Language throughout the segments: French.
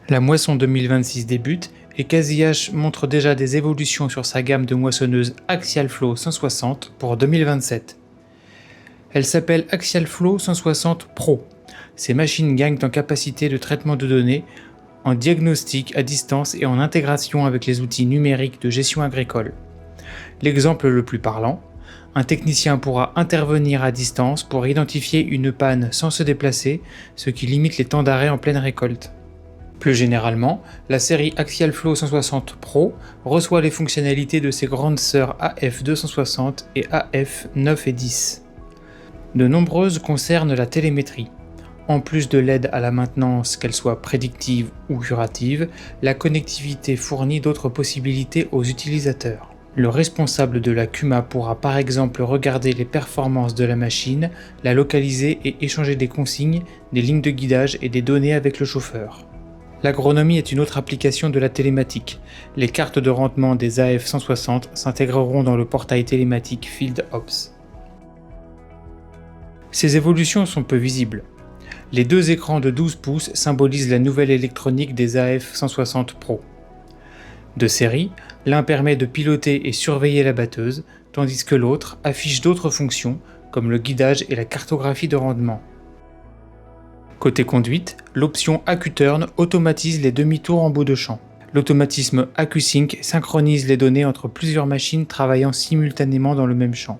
La moisson 2026 débute et CASIH montre déjà des évolutions sur sa gamme de moissonneuses Axial Flow 160 pour 2027. Elle s'appelle Axial Flow 160 Pro. Ces machines gagnent en capacité de traitement de données, en diagnostic à distance et en intégration avec les outils numériques de gestion agricole. L'exemple le plus parlant, un technicien pourra intervenir à distance pour identifier une panne sans se déplacer, ce qui limite les temps d'arrêt en pleine récolte. Plus généralement, la série Axial Flow 160 Pro reçoit les fonctionnalités de ses grandes sœurs AF260 et AF9 et 10. De nombreuses concernent la télémétrie. En plus de l'aide à la maintenance, qu'elle soit prédictive ou curative, la connectivité fournit d'autres possibilités aux utilisateurs. Le responsable de la CUMA pourra par exemple regarder les performances de la machine, la localiser et échanger des consignes, des lignes de guidage et des données avec le chauffeur. L'agronomie est une autre application de la télématique. Les cartes de rendement des AF160 s'intégreront dans le portail télématique FieldOps. Ces évolutions sont peu visibles. Les deux écrans de 12 pouces symbolisent la nouvelle électronique des AF160 Pro. De série, l'un permet de piloter et surveiller la batteuse, tandis que l'autre affiche d'autres fonctions, comme le guidage et la cartographie de rendement. Côté conduite, l'option AccuTurn automatise les demi-tours en bout de champ. L'automatisme AccuSync synchronise les données entre plusieurs machines travaillant simultanément dans le même champ.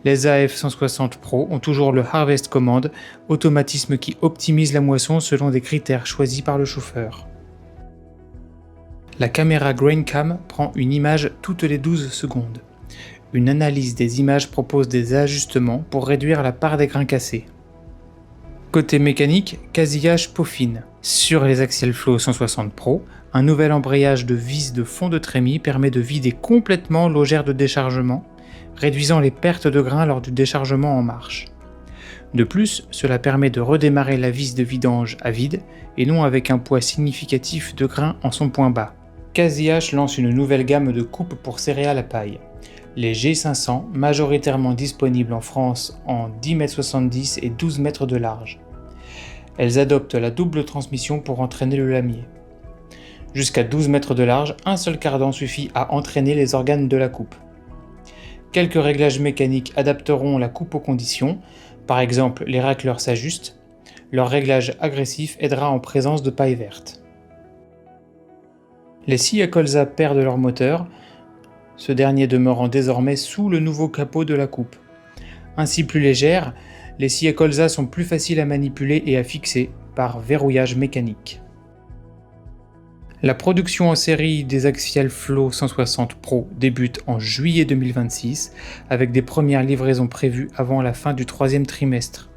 Les AF160 Pro ont toujours le Harvest Command, automatisme qui optimise la moisson selon des critères choisis par le chauffeur. La caméra GrainCam prend une image toutes les 12 secondes. Une analyse des images propose des ajustements pour réduire la part des grains cassés. Côté mécanique, CASIH peaufine. Sur les Axial Flow 160 Pro, un nouvel embrayage de vis de fond de trémie permet de vider complètement l'augère de déchargement, réduisant les pertes de grains lors du déchargement en marche. De plus, cela permet de redémarrer la vis de vidange à vide et non avec un poids significatif de grains en son point bas. CASIH lance une nouvelle gamme de coupes pour céréales à paille. Les G500, majoritairement disponibles en France en 10,70 m et 12 m de large. Elles adoptent la double transmission pour entraîner le lamier. Jusqu'à 12 m de large, un seul cardan suffit à entraîner les organes de la coupe. Quelques réglages mécaniques adapteront la coupe aux conditions, par exemple les racleurs s'ajustent. Leur réglage agressif aidera en présence de paille verte. Les scies à colza perdent leur moteur, ce dernier demeurant désormais sous le nouveau capot de la coupe. Ainsi plus légères, les scies à colza sont plus faciles à manipuler et à fixer par verrouillage mécanique. La production en série des Axial Flow 160 Pro débute en juillet 2026 avec des premières livraisons prévues avant la fin du troisième trimestre.